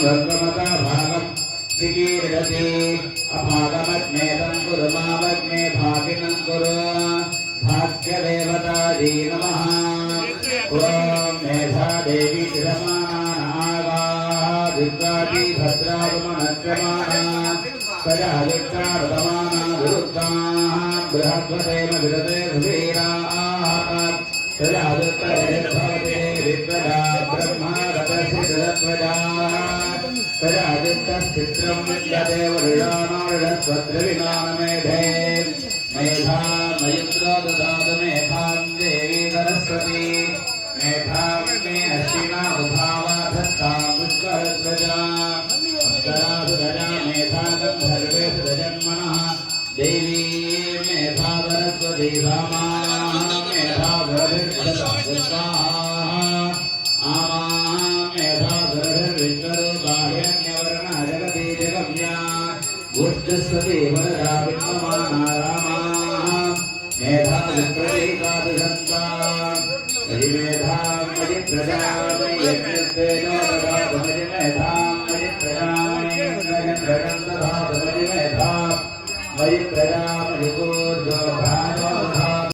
गंगमता भागम सिकीर्षति अभागमग्नेतं कुरु मावग्ने भागिनं कुरु भाग्यदेवतायै नमः ॐ मेधा देवी रमानागा दुर्गाजी भद्रागमनक्रमाणा सजा दुर्गारदमाना विरुद्धाः बृहद्वदेव विरते सुवीराः सजा दुर्गभवते विद्वजा ब्रह्मा रतसिद्धत्वजा सजा दुर्गश्चित्रं विद्यते वरुणानार्णस्वद्रविनानमेधे मेधा मयुन्द्रो ददातु मेधां देवी सरस्वती मेधां मे अश्विना उभावाधत्तां पुष्करध्वजा अप्सरासुधजा मेधा गन्धर्वेषु जन्मनः देवी मेधा सरस्वती रामा मेधा सरस्वती आमा मेधा सरस्वतीरूपाह्यन्यवर्णा जगति जगम्या उच्चस्वती वरदा विद्यमाना रामा मेधा विप्रतीकादिशन्ता मयि मेधां मयि प्रजामयि यज्ञस्तेनो ददातु मयि मेधां मयि प्रजामयि यज्ञं ददातु मयि मेधां मयि प्रजा